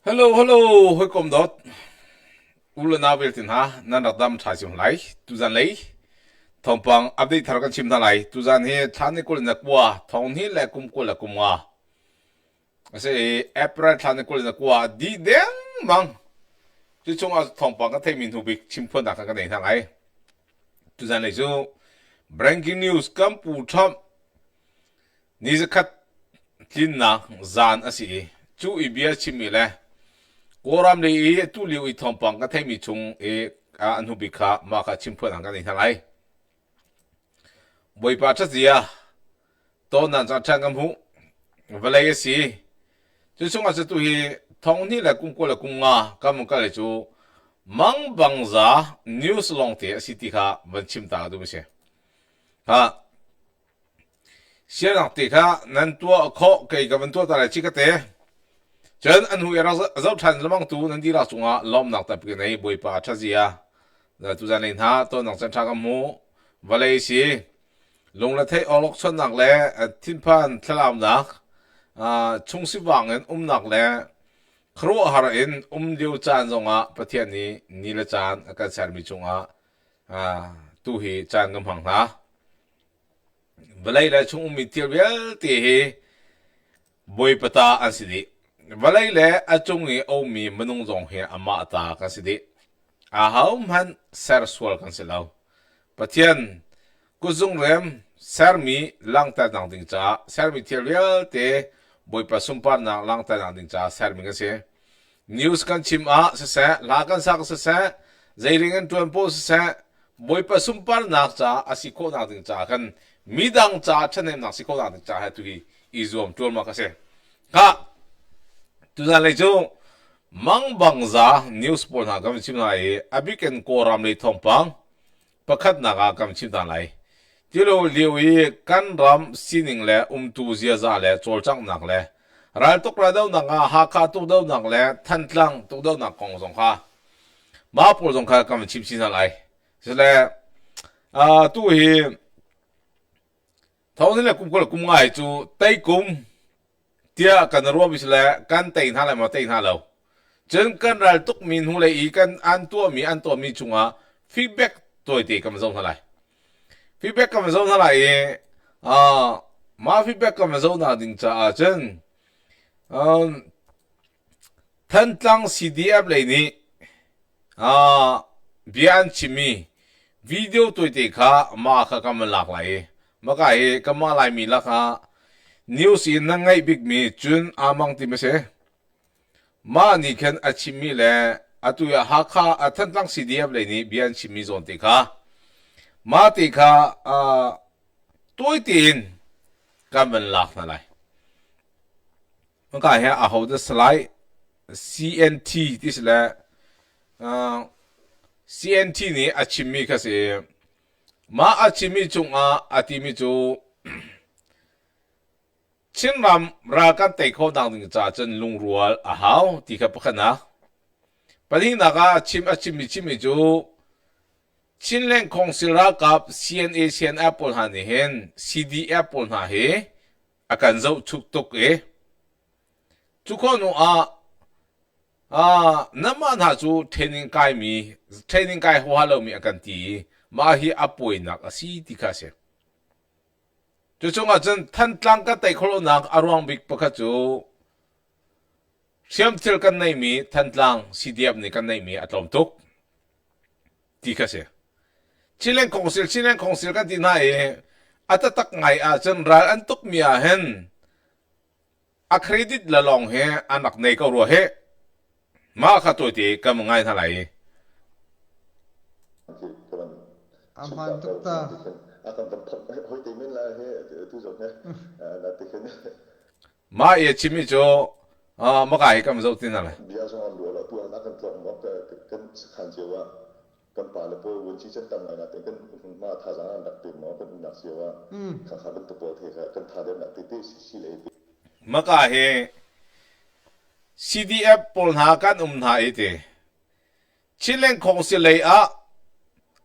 Hello, hoi kom dot. Ula na beltin ha, nan rakdam chaisim lai, tuzan lai. Thawngpang update tharakan chim thalai, tuzan he thani kul na kwa, thong hi la kum kul la kumwa. Ase April thani kul na kwa di deng mang. Chu chung a thawngpang ka thai min hu bik chim phon ka nei thang ai. Tuzan lai chu breaking news kam pu tham. Ni zakat tlinnak zan asi chu ibia chimi le. Koram le e tu liu I thawngpang ka thai mi chung e an hu bikha ma ka chim phon ka nei thang ai. Boi pa chazia to nan cha changam hu valai si chu chunga chu hi thong ni la kum ko la kum nga kam ka le chu mang bangza news long te si ti kha ban chim ta du se ha sia nak te kha nan tua kho kai ka ban tua ta la chi ka te chen an hu era zau than lamang tu nan di la chunga lom nak ta pi nei boi pa chazia la tu zan ha to nak cha changam hu valai si lung la thei olok chon nak le tin phan thlam nak chung si wangen nak le khro har in liu chan zonga pathian ni la chan ka char mi chunga tu hi chan ngam hang ha balai la chung mi tir bel te he boi pata an sidi balai le achung e o mi manung zong he ama ta ka sidi a haum han ser swal kan silaw pathian kuzung rem sermi langta nang ding cha sermi thial te boi pa sumpar na langta nang ding cha sermi nga se news kan chim a se la kan sak se zairing an tuan po se boi pa sumpar na cha asiko na ding cha kan midang cha chanem na siko na ding cha ha tu hi izom tul ma ka se ka tu za le jo mang bangza news por na kam chim na e abiken koram le thawngpang pakhat na ga kam chim dan lai tilo liwi kan ram sining le tu zia za le chol chang nak le ral tok ra dau na nga ha kha tu dau nak le than tlang tu dau nak kong song kha ma por song kha kam chim sin lai se le tu hi thau ni le kum ngai chu tai kum tia kan ro bis le kan tai na le ma tai na lo chen kan ral tok min hu le I kan an to mi chunga feedback toi te kam song lai feedback kam zo na la e ma feedback kam zo na ding cha chen than tlang CDF le ni bian chimi video toi te kha ma kha kam lak lai ma ka e kam lai mi la kha news in na ngai big mi chun amang ti me se ma ni khen achimi le atu ya ha kha than tlang CDF le ni bian chimi zon te kha ma ti kha tôi tin căn bản lạc na lạiมันก็เห็นเอาthe slide CNT ที่สุดแล้วCNT นี่อาชิมิก็สิมาอาชิมิจงอาทิมิจูชินรำรากันเตะเขาดังถึงจ่าจนลุงรัวเอาที่เขาพักนะประเด็นนักอาชิมิจูชินเล่งของศิลากับ CNA CNF ปนหานี่เห็น CDF ปนหาเฮอาการเจ้าชุกตุกทุกคนน้ำมันหาจูเทรนนิ่งกายหัวเรามีอาการตีมาฮีอัป่วยนักสิที่ข้าเสียจุดจงอาจจะท่านตั้งกันแต่คนนักอารมณ์บิกปะค่ะจูเชื่อมเชื่อกันในมีท่านตั้ง CDF นี่กันในมีอารมณ์ตุกที่ข้าเสียชิเลนคงสิลกันที่ไหนอาจจะตักไงจนร้านอันตุกมีอาเห็นเครดิตละลองเฮอันนักในก็รัวเฮมาขัดตัวตีก็มึงไงเท่าไหร่aman tukta akan tempat hoi timin lah he tu zone la tiken มาเอชิมิโจมาไก่ก็มันจะตีนั่นแหละ biar soal dua la tu akan tlok ngok kan kan jewa kan pa le po won chi chen tam na kan ma tha jang dak tim mo kan nak jewa kha kha ben to po the kan tha de nak ti ti si le มาไก่เฮ CDF ปนหากันหาเตชิเลนคงสิเลย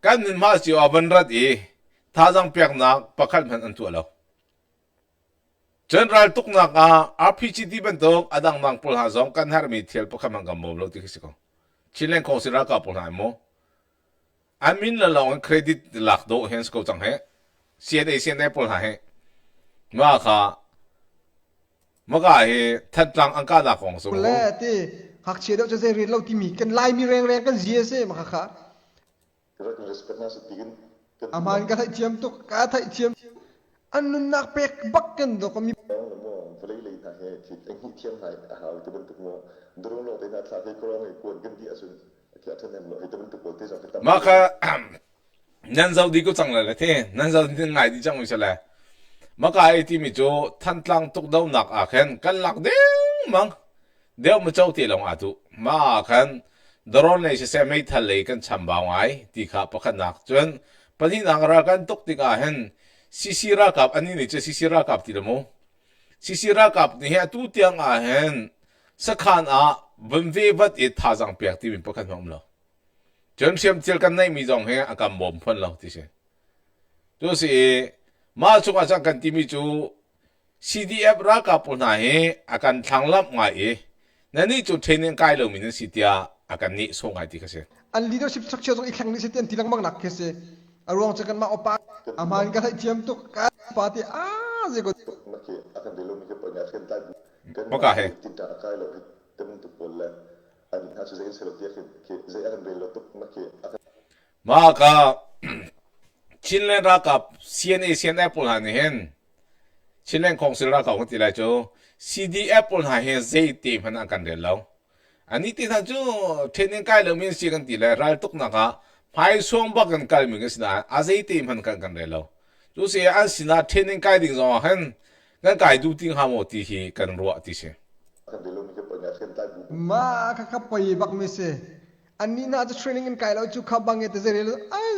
กันมาสิอาบันรัดท่าจังเปียกนักปักขันพันอันตัวเราจ general tuk nak RPG di bentuk adang mang pul hazong kan har mi thiel pa khamang gam mom lo ti kisiko chilen consider ka pul hai mo amin la long credit lak do hens ko chang he CNA pul hai ma kha maga he thatlang angka da khong so le ti hak che do che ri lo ti mi kan lai mi reng kan zia se ma kha respect na setigin aman ka thai chiam tu ka thai chiam an nun nak pek bak kan do ko mi mo vlei lei na he ki teng hi thiam hai a haw te ben tuk mo ndro lo te na tla ke ko ngai kon kan di asun ki athan nem lo he te ben tuk ko te jang ta ma kha nan zau di ko chang la le the nan zau di ngai di chang mi sala ma ka ai ti mi jo than tlang tuk dau nak a khen kan lak ding mang deu ma chau ti long a tu ma khan dron le se mai thal le kan cham ba ngai ti kha pa khan nak chun pani nang ra kan tuk ti ka hen sisira kap ani ni che sisira kap ti mo sisira kap ni ha tu tiang a hen sakhan a bum ve vat e tha jang pek ti min pa khan hom lo chun siam til kan nei mi jong he a kam bom phon lo ti se tu si ma chung a chang kan ti mi chu CDF ra ka pu na he akan thanglam ngai e nani chu training kai lo min si tia akan ni so ngai ti ka se an leadership structure jong ikhang ni se ten tilang mang nak ke se arong che kan ma opa aman ka thai chiam tu ka pa ti a je ko ma ki akan de lo mi ke pa ngat kan ta kan Maka he ti ta kai lo te ben tuk ko le an ha chu ze se lo ti ke ze akan de lo tuk ma ki akan ma ka chinlen ra ka CNA pul han hen chinlen kongsil ra ka ko ti la chu CDF pul ha he zai ti man akan de lo ani ti tha chu training kai lo min si kan ti la ral tuk na ka phai song ba kan kal mi ga sina a zai ti man kan de lo chu se an sina training kai ding zo hen kan kai du ting ha mo ti hi kan ro ti se akan de lo mi ke pa ngat kan ta ma ka ka pai bak mi se an ni na the training in kai lo chu kha bang te zeri ai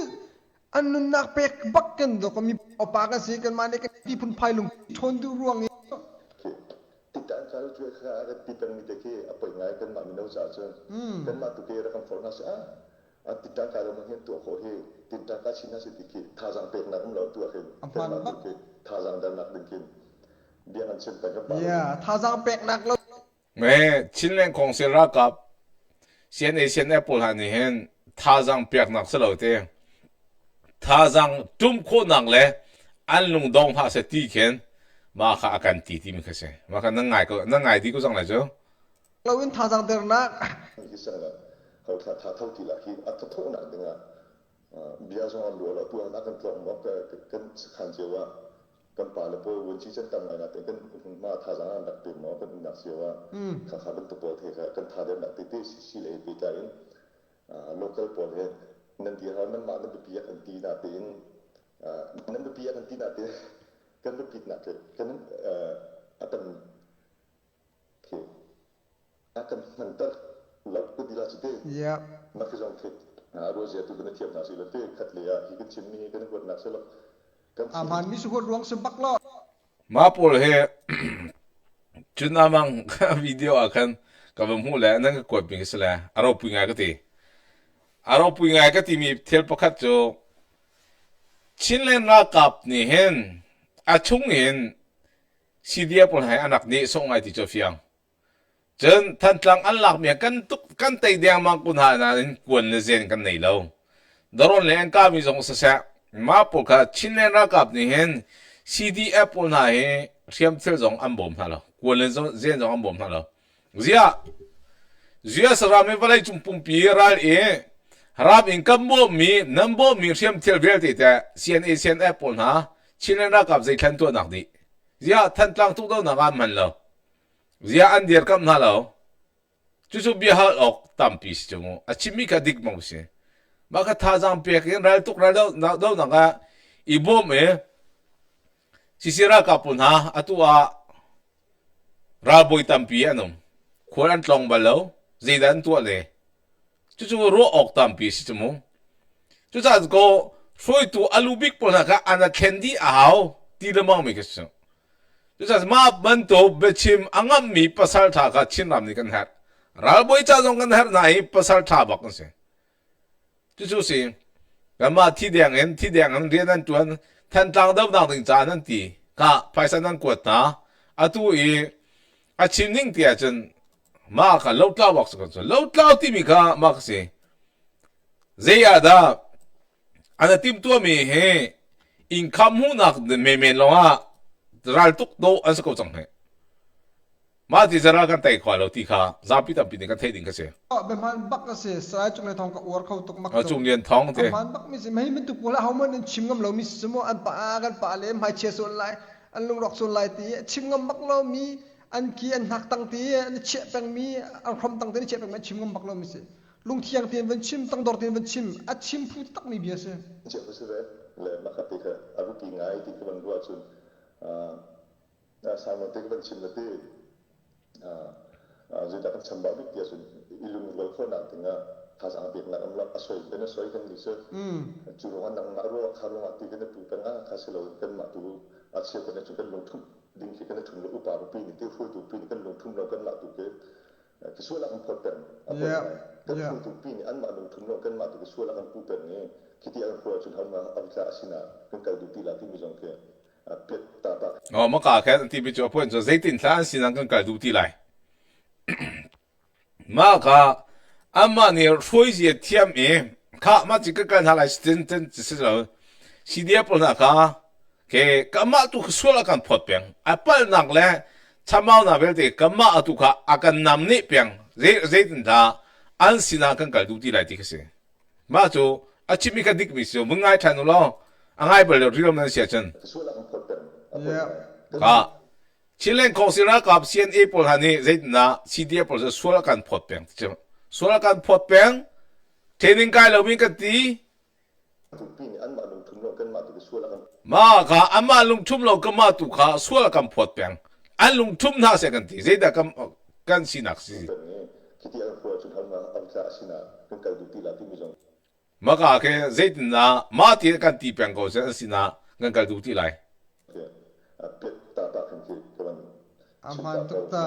an nun nak pek bak kan do ko mi opa ka se kan ma ne ka ti phun phai lung thon du ruang ki ti ta ka lu chu kha ga ti pen mi te ki apai ngai kan ma mi no sa chen kan ma tu ke ra kan for na sa a ti ta ka lo ma hen tu ho he ti ta ka chin na se ti ki tha jang pek na lo tu he kan ma tu ke tha jang dan nak din kin dia an chen ta ka pa ya tha jang pek nak lo me chinlen kongsil ra ka CNA pul han hen tha jang pek nak se lo te tha jang tum ko nang le an lung dong ha se ti ken ma kha akan ti mi kha se ma kha nang ngai di ko jang la jo lo in tha jang der nak ki sa ga ho tha tha thau ti la ki a tha tho na dinga bia so lo lo tu na kan tlong mo ka kan khan je wa kan pa le po won chi chen tam na te kan ma tha jang na te mo kan na se wa kha kha ben to po the kan tha de na te te si le pe ta in local po he nan ti ha nan ma na bi ya kan ti na te in nan bi ya kan ti na te kan bi pit na te kan akan ke akan mentar lak ko dila chite ya ma ke jong ke ro je tu kan thiam na si le te khat le ya hi kan chim ni kan ko na se lo kan aman mi su ko ruang se bak lo ma pul he chuna mang video akan ka bam hu le nang ko ping se la aro pu ngai ka ti mi thel pakhat cho chinlen ra kap ni hen a chung hen CDF pul hai anak ni so ngai ti cho fiang chen than tlang an lak me kan tai diang mang kun ha na kun le zen kan nei lo doron le an ka mi jong sa ma pul ka chinlen ra kap ni hen CDF pul na he siam thel jong am bom ha lo kun le zen jong am bom ha lo zia sara me balai chung pum pi ral e harap income bo mi number mi siam thel vel ti ta CNA pul na chinlen ra kap zai than to nak di zia than tlang tu do na ga man lo zia an dir kam na lo chu bi ha ok tam pi si chung a chimi ka dik mo se ma ka tha jang pe ken ral tuk ral do na ga i bo me sisira ka pun ha atua ra boi tam pi anom khoran tlong ba lo zidan tu le chu ro ok tam pi si chung chu za go soi tu alubik pon ka ana candy a hao ti le mang me ke chu just ma ban to bechim angam mi pasal tha ka chinram ni kan har ral boi cha jong kan har nai pasal tha bak se chu si gama thi diang an rian an tuan than tang dau dang ding cha nan ti ka phaisan nan ko ta อาตัวอาชิมนิ่งเตียจนมาค่ะเล่าเล่าบอกสักคนเล่าเล่าที่มีค่ะมาสิเจียดาอันนั้นทีมตัวมีเฮอินคัมหูนักเมลงอ่ะรัลตุกโตอันสักคนจังเฮมาที่จะรักกันแต่ขวาเราที่ค่ะจาพิตาพินิกันเทดิ่งกันเสียแบบมันบักก็เสียสายจงเลยทองกับอวดเขาตกมัก จงเรียนท้องเถอะมันบักมีสิไม่มันตุกปูละเขามันชิมงำเรามีสมออันปากันปาเลยไม่เชียส่วนไรอันลงรอกส่วนไรตีชิมงำบักเรามีอันกี้อันหักตังตีอันเชี่ยแปงมีอันคอมตังตีเชี่ยแปงมันชิมงำบักเรามีสิลุงเทียงเตียนวันชิมตังดอร์เตียนวันชิมอัดชิมพูดตักมีเบียร์สิเจ้าสุดเลยมาขับไปเถอะอารุกีง่ายที่กำลังรู้จุนสามวันที่กำลังชิมเลยที่jadi akan sambal bik dia sun ilung welfare nak tengah khas abik nak amlak asoi kena asoi kan bisa juruhan nang maru kharu mati kena tu tengah khas lo kan matu asyik kena juga lungtum ding kena tum lo upar pi ni tu fu tu pi kan lungtum lo kan matu ke kesuala kan poten kan fu tu pi ni an ma lungtum lo kan matu kesuala kan poten ni kita akan buat jun hal ma abla asina kan kau tu tila tu bijong ke pet tapa maka kan ti bi jo pon jo zaitin tlan sinan kan kal du ti laiมาค่ะอามาเนี่ยช่วยเสียเทียมเองข้ามาจิกกันหาอะไร真只是说 CDF 那个给干嘛都说了กันพอดเปียงอ่ะเปิ้ลนักเลยชาวมาหน้าเบลเดกันมาตุค่ะอากันนำนี่เปียงเรื่องนั้นอันสินะกันกันดูที่ไรที่คือมาจูอาชิมิกันดิกมิสิมึงไงทันนู้นล่ะอ่ะไงเบลเรื่องนั้นเสียจันค่ะชิเลนคงสิรักกับ CNA พอลฮันนี่เรื่องนั้น CDF พอลจะ说了กันพอดเปียงจัง说了กันพอดเปียงเทนิงกายเรามีกันตีมาค่ะอันมาลุงทุ่มเราก็มาตุค่ะส่วนละกันพอดเปียงอันลุงทุ่มน่าเสียกันทีเจด้กันสินักสิมาค่ะแค่เจดน่ะมาที่กันตีเปียงก็เสียสินะกันกันดูที่ไรอามันตุกตา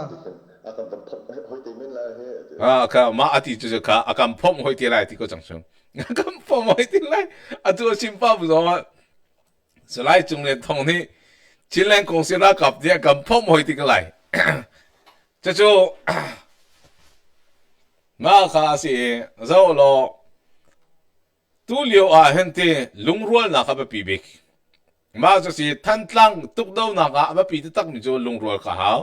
ค่ะมาอาทิตย์จะค่ะอาการพอมหอยที่ไรที่ก็จังชงอาการพอมหอยที่ไรอาตัวชิมป้าบุษบาสไลด์จงเรียนทองนี้ชิลเลนคงสิรักกับเนี่ยกับพ่อมวยที่กันไรจะจูมาข้าสิเจ้าโลตุเลียวอาเห็นที่ลุงรัวนักแบบปีบิกมาจะสิทันตั้งตุกดาวนักแบบปีตักมิจูลุงรัวข้าว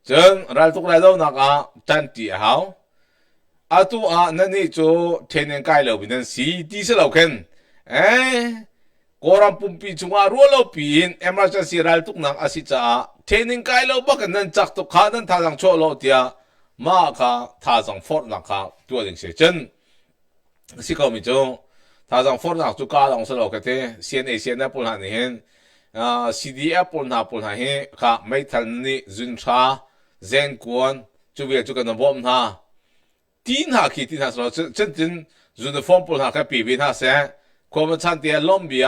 จนรัลตุกไรดาวนักทันตีข้าวอาตัวนั่นนี่จูเทนนิงไกลเราเป็นสีดีเสียเราเข็นKoram pumpi chunga rualo pin emergency ral tuk nang asita training kai lo bakan nan chak to kha nan thajang cho lo tia ma kha thajang for na kha tua ding se chen si ko mi chong thajang for na chu ka long so lo ka te CNA pul han ni hen CDF pul na he kha mai thal ni zun tha zen kwon chu wi chu kan bom na tin ha so chen zun form pul ha ka pi wi na seควบชันเตียลมเบีย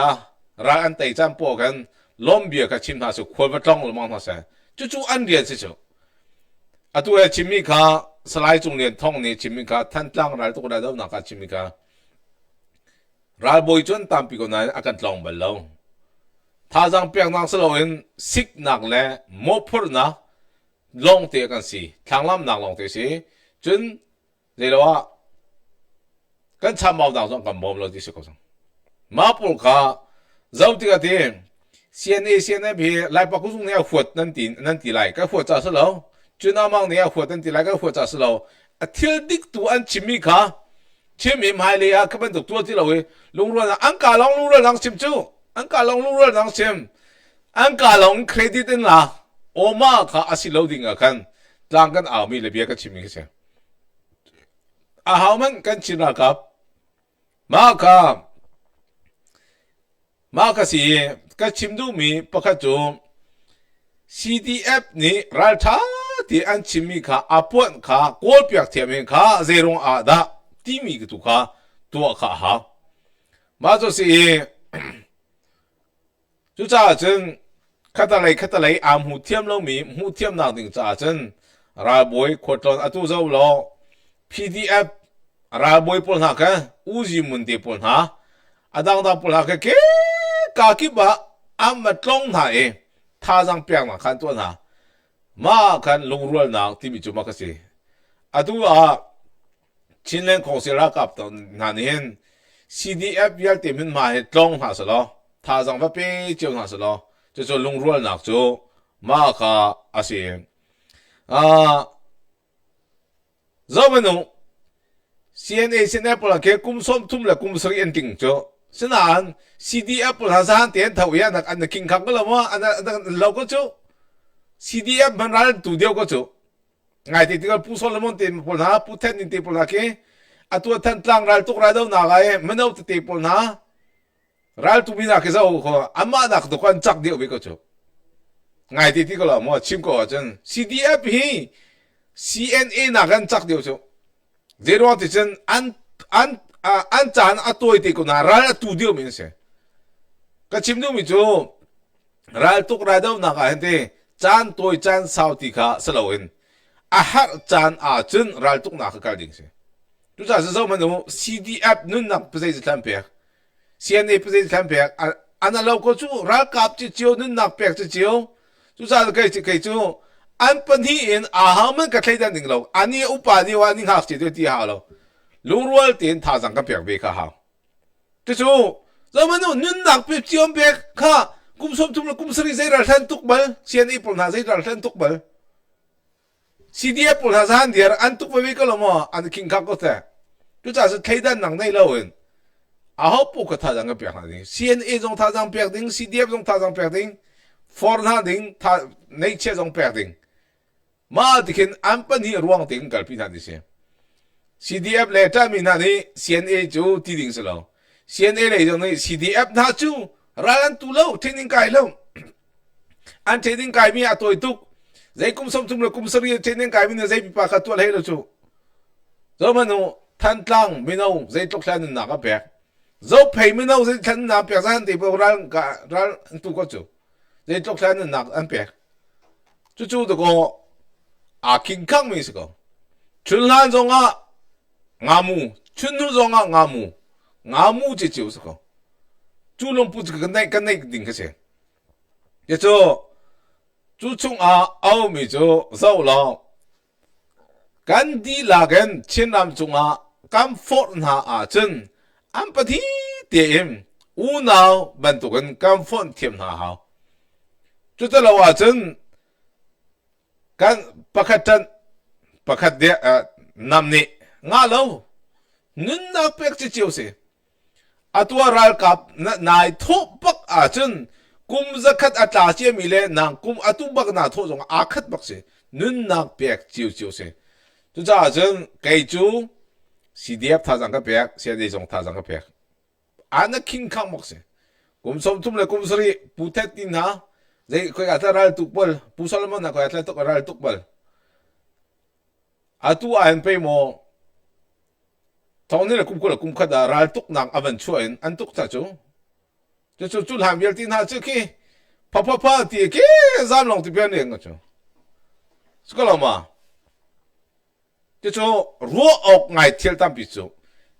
รักอันแต่จันปอกันลมเบียกับชิมทาสุควบจ้องลมองทาเสจู่อันเดียนสิจู่อะตัวชิมิกาสไลด์จงเรียนท่องนี่ชิมิกาท่านตั้งรายตัวรายดาวนักชิมิการายบอยจนตามปีก่อนนั้นอาการลองเบลล์ถ้าจังเปียงนังสโลเอนสิกนักเล่โมพูดนะลองเตียกันสิทางลำนักลองเตียสิจนเรียกว่ากันชาวบ้านต่างกันบ่มเราที่สุดก็มาพูดค่ะเจ้าที่กันที่ CNA พี่ไล่ปักกุศลเนี่ยหัวนั่นตีไล่ก็หัวจ่าสโลจุดน้ำมันเนี่ยหัวนั่นตีไล่ก็หัวจ่าสโลที่ดิกตัวอันชิมิค่ะชิมิหายเลยอ่ะก็เป็นตัวที่เราลุงรัวนังอังกาลองลุงรัวนังชิมจู่อังกาลองลุงรัวนังชิมอังกาลองเครดิตน่ะโอมาค่ะอาศิโลดิ้งกันต่างกันเอามีเลยเบียกันชิมิกันเสียหามันกันชินนะครับมาค่ะสิก็ชิมดูมีปะค่ะจู CDF นี่รัลท่าที่อันชิมีค่ะอาปวนค่ะกอลเปียกเทียมค่ะเซรงอาดาที่มีกุค่ะตัวค่ะฮะมาจะสิจุจ้าจึงขัดอะไรอาหูเทียมเรามีหูเทียมนักดึงจ้าจึงราบวยขวดตอนอตุเจ้าเรา PDF ราบวยปนหักอูจิมุนเดปนหาดังปนหักกากิบะอามาตรงไหนท่าจังเปียงมาขันตัวน่ะ มากันลงรัวหนักที่มีจุมาก็สิอะตัวชินเลนของเสียรักับตอนนั้นเห็น CDF ยัลเต็มมันมาตรงหาสลอท่าจังว่าเป็นเจ้าหาสลอจะลงรัวหนักจูมาค่ะอาศัยเราไม่รู้ CNA 现在不能给公司ทุ่ม了公司的认定着，是哪？CDF 不是啥点头呀？那健康个了么？那老个就 CDF มันรัลตูเดียวก็จูไงที่ที่ก็ผู้สอนละมันเต็มปุ่นหาผู้แทนนี่เต็มปุ่นหาเกอตัวท่านตั้งรัลตุกรัลเดาหนาไงมันเอาเต็มปุ่นหารัลตุมีนักเจ้าเขาอามานักตุกันจักเดียวไปก็จูไงที่ที่ก็ละมันชิมก็จัง CDF ฮี CNA นักกันจักเดียวจูเดี๋ยวว่าที่ฉันอันจานอัตัวที่กูน่ารัลตูเดียวมีเสียก็ชิมดูมิจูรัลตุกรัลเดาหนาไงเห็นจานตัวจานสาวติขาสลาวินอาหารจานอาจุนรัลตุกนักการดิ่งสิทุกท่านจะรู้มันดู CDF นุ่นนักประเทศทันเปียก CNA ประเทศทันเปียกอันนั้นเราก็จูรัลกับจิจิวนุ่นนักเปียกจิจิวทุกท่านก็จะจูอันเป็นที่อินอาหารมันก็ใช้ได้หนึ่งเราอันนี้อุปาณีวันนี้หักจิตวิทยาเราลุงรัวตีนท่าสังกับเปียกเบค่าหาจิจูเรามันดูนุ่นนักเปียกจิวเปียกข้ากุมสมทุมกุมสรีใจรัลทันตุกบัล CNA ปุ่นหาใจรัลทันตุกบัล CDF ปุ่นหาสันเดียร์อันตุกไปวิกลมอันคิงคักก็แต่ทุกท่านจะใช้ได้หนังในเราเองอาหารปุ๊กท่าจังกับเปียกหาดิ่ง CNA จงท่าจังเปียกดิ่ง CDF จงท่าจังเปียกดิ่ง Foreign หาดิ่งท่าในเชื่อจงเปียกดิ่งมาที่คินอันเป็นที่รวงดิ่งกับพี่ท่านดิเสีย CDF เลยถ้ามีนั่นนี่ CNA จูที่ดิ่งสิเรา CNA เลยจงนี่ CDF น่าจูรันตุเล่าเทคนิคไกลเล่าอันเทคนิคไกลมีตัวตุกใจกุมสมทุมเลยกุมสรีเทคนิคไกลมีใจปีปากตัวเลยแล้วจูเราไม่รู้ท่านตั้งไม่รู้ใจตุกท่านนักเปียกเราเพย์ไม่รู้ใจท่านนักเปียกสันติบอกรันตุกก็จูใจตุกท่านนักอันเปียกจูตัวก็อาคิงคังมีสิก็ชุนลันจงอ่ะงามูชุนหูจงอ่ะงามูจิจิวสิก็จูลงพูดกันในดิ่งก็เสียเดี๋ยวจูชงเอาไม่จูเจ้าเรากันดีลากันเช่นนั้นจงกันฟอร์นหาจนอันปฏิเดียมอูน่าบรรทุกันกันฟอร์นเทียมหาเขาจุดเราว่าจนกันประคัดเดียนำนี่งาเรานุ่นนักเป็กจิจิวสิอัตัวรัลกับนายทุบักอาจนกุมจะขัดอัตราเชื่อมีเลยนางกุมอัตุบักนาทุจงอาขัดบักสินุ่นนักเปียกจิวสิทุกท่านจนเกยจู CDF ท่าจังกับเปียก CNA จงท่าจังกับเปียกอันนั้นคิงคังบักสิกุมสมทุมเลยกุมสรีผู้เทตินฮะเด็กคุยอัตรารัลตุกบอลผู้สลมันนะคุยอัตราตุกรัลตุกบอลอัตัวอันไปโมตอนนี้เราคุมกันคุมขัดรัลตุกนังอวันช่วยอันตุกท่าจูจะจุดหามเยลตินหาเจ้าขี้พะที่ขี้จำลองที่เป็นเองก็จูสกุลมาจะรัวออกไงเที่ยวตามพิจู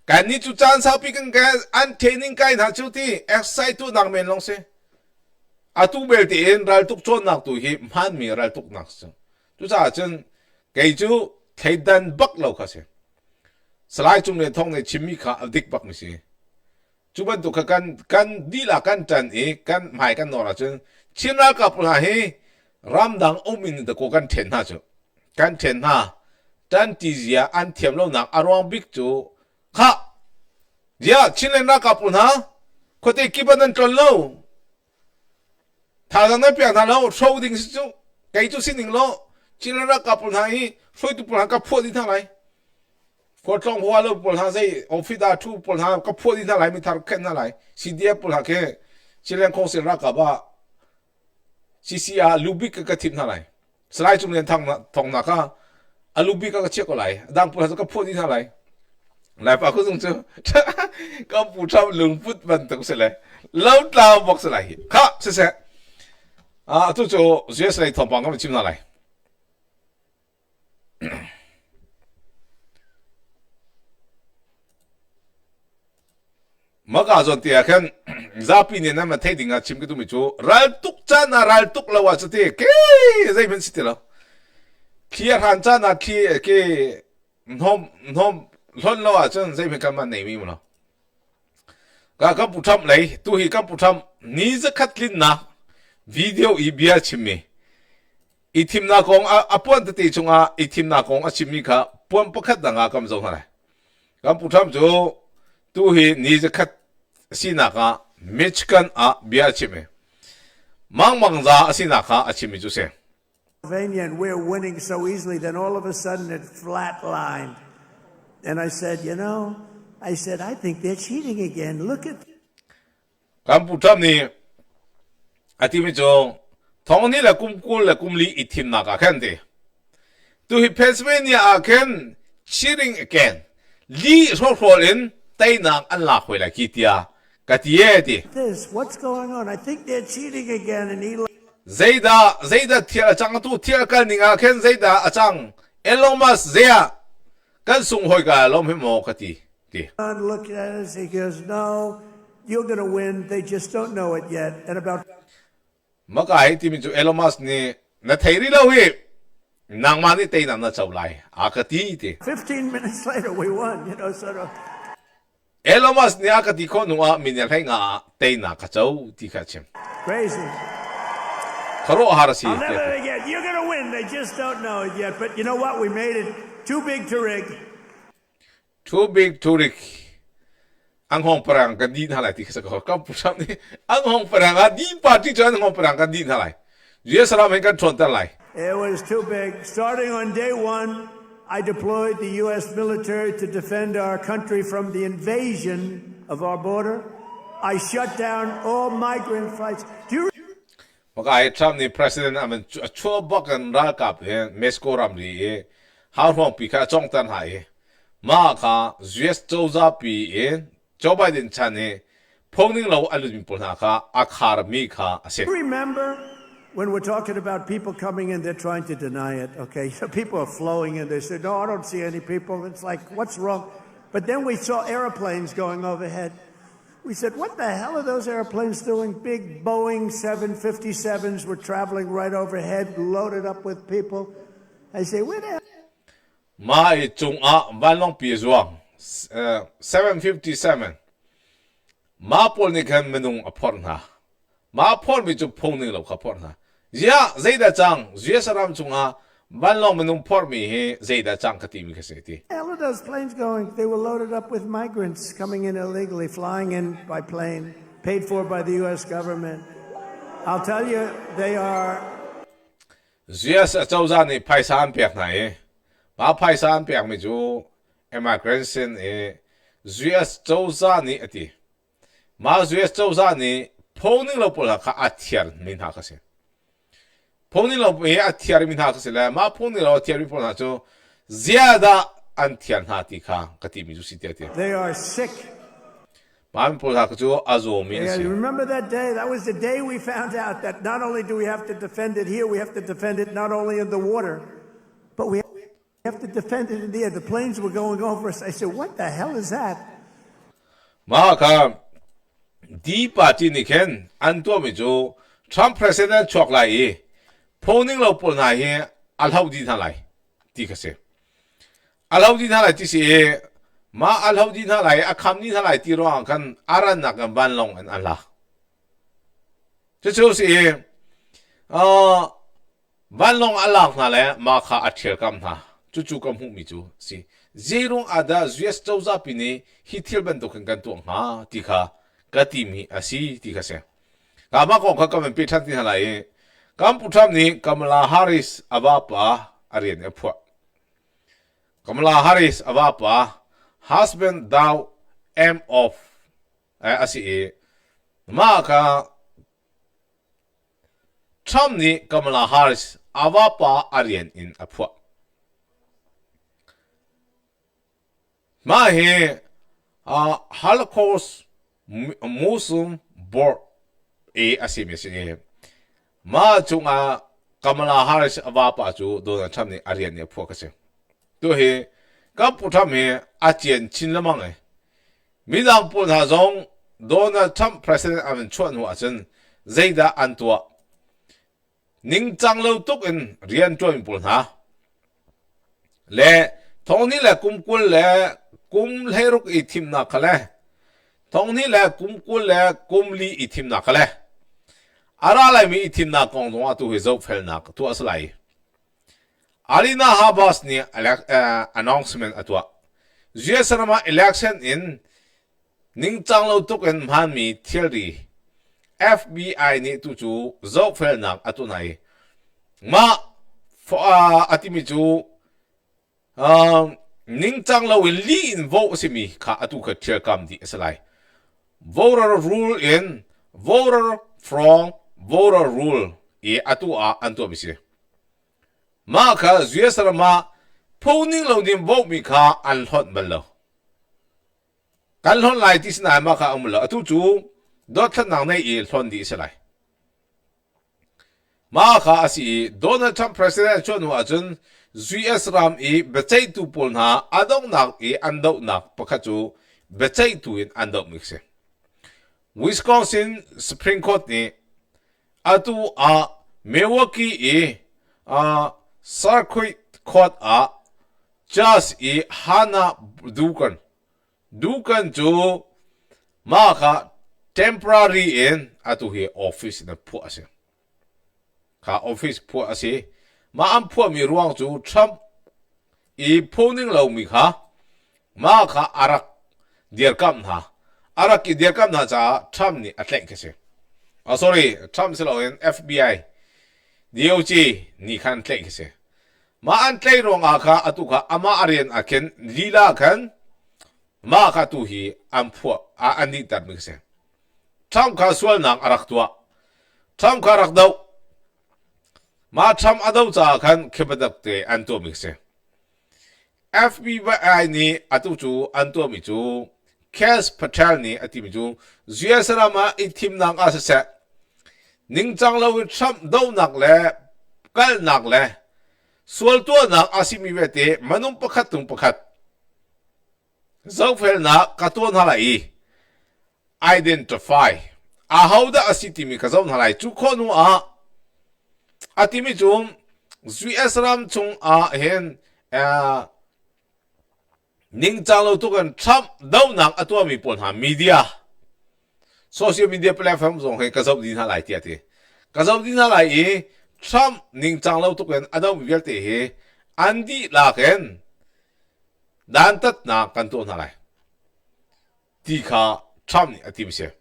การนี้จุดจานสาวปีกันแกอันเทนิงไกหาจูที่เอ็กไซต์ตัวนักเมนลงเสียอาตุเบลตีเอ็นรัลตุกชนนักตัวฮีมันมีรัลตุกนักจูจุดจานจนแกจูเทดันบักเราค่ะเสียสลายจุ่มในท้องในชิมิขาอดิกบักมิสิจุบันตุกกันดีละกันจันเอกันหมายกันนอราจนชินรักกับเราเฮรำดังอมินตะโกกันเทนฮาจูกันเทนฮาจันติเซียอันเทียมเราหนักอารวงบิกจูข้าเดี๋ยวชินเล่นรักกับเราคนที่กิบันนั้นจนเราถ้าเราไม่เปลี่ยนเราโชว์ดิ่งสิจูไก่จูสิดิ่งเราชินเล่นรักกับเราเฮช่วยตุปเรากับพูดที่ทางไหนพอจ้องหัวเราปวดหาใส่ออฟฟิศดาทูปวดหาก็พูดที่นั่นไหลไม่ทันแค่นั่นไหล CDF ปวดหาแค่ชิลเลนคงเสียรักกับว่า CCR ลูบิกก็ทีมนั่นไหลสไลด์จุ่มเรียนทางนักอ่ะลูบิกก็เชี่ยก็ไหลดังปวดหาก็พูดที่นั่นไหลไหลปากก็ต้องเจอก็ผู้ชายลุงฟุตบันตึกเสร็จเลยแล้วเราบอกสไลด์ค่ะเสร็จทุกโจเสียสไลด์ทองปังก็ไม่ชิมนั่นไหลมากาจนเตียกันจะปีนี้นั่นมาเทดิ้งอาชิมกันดูมิจูรัลตุกจานารัลตุกละว่าจะเตะเก๋ใจเป็นสิทธิ์ละ clear han cha na ke nom lon lo a chen zai kan man nei mi mo ka pu tham lei tu hi ka pu tham ni za khat lin na video I bia chimi I thim na kong a pon te chunga I thim na kong a chimi kha pon pakhat da nga kam zo na kam pu tham jo tu hi ni za khat sina ka Michigan a bia chimi mang za sina ka a chimi ju se Pennsylvania and we're winning so easily, then all of a sudden it flatlined. And I said, I think they're cheating again. Look at. Kamputam atimi Thawngni la kumkul la kumli itim na ka kande. To Pennsylvania again cheating again. Li in tainang an la khoi la kitia katie di. What's going on? I think they're cheating again, and he. Zayda tia chang tu tia kan ninga ken Zayda achang Elon Musk zaya kan sung hoi ka lom hi mo kati di. Look at us. He goes, no, you're going to win. They just don't know it yet. And about. Makai timi ju Elon Musk ni na thairi lo hi nang mani tay na chaw lai akati ti. 15 minutes later we won. Sort of. Elon Musk ni akati ko nuwa minyal hai nga tay na ka chaw ti ka chem. Crazy. Karo harasi. I'll never forget. You're going to win. They just don't know it yet. But you know what? We made it too big to rig. Too big to rig. Ang hong parang kan din halai ti sa ko kam pusam ni ang hong parang di party chan hong parang kan din halai. Yes ram kan thon ta lai. It was too big. Starting on day 1, I deployed the U.S. military to defend our country from the invasion of our border. I shut down all migrant flights. Do you Makai Trump ni president amen chua bakan ra kap Mexico ram ri how hong pi ka chong tan hai ma ka US zoza pi Joe Biden chan ni pongning lo aludin pol na ka akhar mi kha ase. remember when we're talking about people coming in, they're trying to deny it, okay? So people are flowing in. They say, no, I don't see any people. It's like, what's wrong? But then we saw airplanes going overhead. We said, what the hell are those airplanes doing? Big Boeing 757s were traveling right overhead, loaded up with people. I say, where the hell? Ma chung a ban long pi zuang 757 ma pol ni kan menung apor na ma pol mi chu phong ni lo kha por na ya zaida chang zia saram chung a ban long menung por mi he zaida chang khati mi khase ti. Where the hell are those planes going? They were loaded up with migrants coming in illegally, flying in by plane, paid for by the U.S. government. I'll tell you, they are. Zia sa chau za ni phai san pek na ma phai san pek mi chu immigration zia chau za ni ati ma zia chau za ni phong ni lo pol kha athiar min ha khase phong ni lo e athiar min ha khase la ma phong ni lo athiar mi pol na chu zyada an thian ha ti kha kati mi ju si te They are sick. ma mi pol ha chu azo mi Yeah, si you remember that day? That was the day we found out that not only do we have to defend it here, we have to defend it not only in the water, but we have to defend it in the air. The planes were going over us. I said, what the hell is that? ma ka di party ni ken an to mi chu Trump president chok lai phong ni lo pol na he al hau di tha lai ti khase al hau di tha lai ti si ma al hau di tha lai a kham ni tha lai ti ro kan aran na kan ban long an ala chu si ban long ala na le ma kha a thir kam na chu kam hu mi chu si zero ada US chauza pi ni hi thil ban to kan tu ha ti kha kati mi asi ti kha se ka ma ko kha kam pe than ti hala kam pu tham ni Kamala Harris abapa arian ephwa Kamala Harris abapa husband thou am of asi ma ka Trump ni Kamala Harris abapa arian in ephwa ma he Holocaust Muslim board asimi si ma chunga Kamala Harris awapa chu Donald Trump ni arian ni phokase to he ka putham he a chen chin lamang mi dang pun ha zong Donald Trump president aven chuan hu achen zaida antwa ning chang lo tuk in rian toin pun ha le thong ni le kum kul le kum heruk I thim na khale thong ni le kum kul le kum li I thim na khale ara lai mi I thim na kong dong atu he zo fel na tu aslai alina habas ni announcement atwa Zuyasarama election in ning chang lo tuk en man mi theory FBI ni tu chu zo fel nak atu nai ma atimi chu ning chang lo in li in vote simi kha atu kha thier kam di asalai voter rule in voter from voter rule e atu a anto bisi ma kha Zuyasarama Phoning lo dim vote mi kha an hot balo kan hon lai ti sna ma kha amlo atu chu dot than nang nei il thon di selai ma kha asi Donald Trump president chon wa chun US ram e bechai tu pol na adong nak e andau nak pakha chu bechai tu in andau mixe Wisconsin Supreme Court ni atu a Milwaukee e Circuit Court a just e hana dukan chu ma kha temporary in atu he office na pu ase kha office pu ase ma am pu mi ruang chu Trump e phoning lo mi kha ma kha arak dier kam na arak ki dier kam na cha Trump ni atlek ke se sorry Trump se lo in FBI DOJ ni khan tlek ke se ma an tlei rong a kha atu kha ama arian aken lila khan ma kha tu hi am phu a ani tar mi se Trump kha sual nang arak tua Trump kha rak dau ma Trump adau cha khan khebadak te an to mi se FBI ni atu chu an to mi chu Kes Patel ni ati mi chu Zuyasarama itim nang a se ning chang lo Trump dau nak le kal nak le sual tua nak asimi vete manung pakhat tung pakhat Zofel na katon halai identify a hauda asitimi kazon halai chu khonu a atimi chum zui asram chung a hen ning chalo to kan Trump dau nang atwa mi pon ha media social media platform zong he kazob din halai ti ati kazob din halai e Trump ning chalo to kan adam vierte he andi la ken dan tat na kanton halai ti kha Trump ni atibse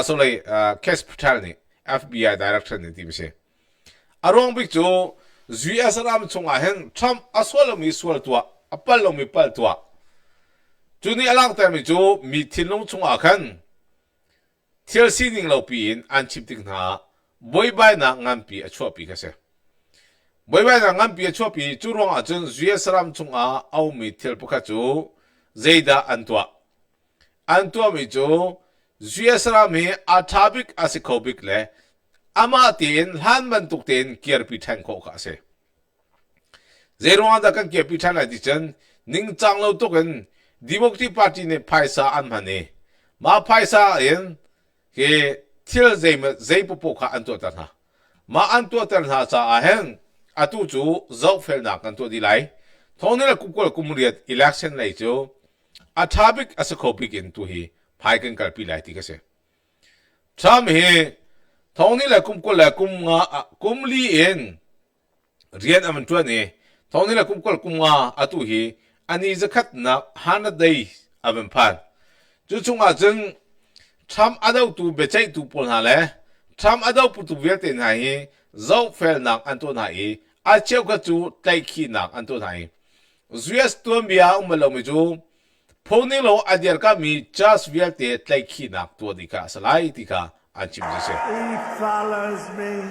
so like Kes Patel ni FBI director ni tibse arong bik chu zui asaram chunga hen Trump aswal mi swal tua apal lo mi pal tua chuni alang ta mi chu mi thinlong chunga khan thil sining lo pi in an chip ting na boy bai na ngam pi achwa pi ka se boy bai na ngam pi achwa pi chu rong a chun zui asaram chunga au mi thil pukha chu zeida antua mi chu zui asaram mi athabik asikobik le ama tin han man tuk tin kier pi than ko ka se zero da kan kier pi than la di chen ning chang lo tuk en Democratic Party ne phaisa an mane ma phaisa in ke thil zei popo kha an to ta na ma an to ta na cha a hen atu chu zo fel na kan to di lai thone la kukol kumriat election lai chu athabik asakopik in tu hi phai kan kal pi lai ti ka se Trump he thong ni la kumkol la kumli in rian aman tu ne thong ni la kumkol kumnga atu hi ani zakat na hana dai aban phan chu chunga jeng Trump adau tu bechai tu pol ha le Trump adau pu tu vete na hi zo fel nak anto na hi a cheu ka chu tai khi nak anto na hi US tu bia umalo mi chu phone lo adiar ka mi just vete tai khi nak tu di ka salai ti ka He follows me.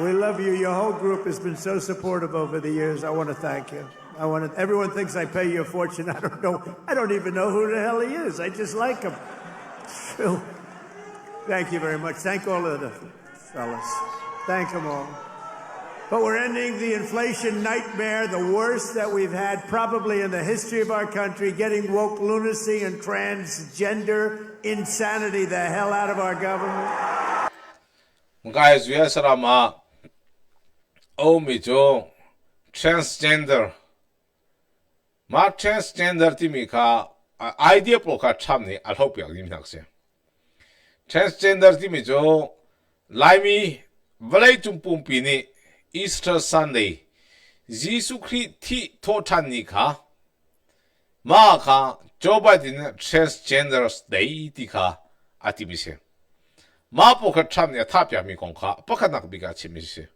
We love you. Your whole group has been so supportive over the years. I want to thank you. Everyone thinks I pay you a fortune. I don't know. I don't even know who the hell he is. I just like him. So, thank you very much. Thank all of the fellas. Thank them all. But we're ending the inflation nightmare, the worst that we've had probably in the history of our country, getting woke lunacy and transgender insanity the hell out of our government. Guys, we are Sarama. Oh, me, Joe. transgender ma transgender ti mi kha idea po kha tham ni al hop yak nim nak se transgender ti mi jo lai mi valai chung pum pi ni Easter Sunday Jisu Christ thi tho than ni kha ma kha Joe Biden transgender day ti kha ati mi se ma po kha tham ni tha pya mi kong kha pa kha nak bi ga chi mi se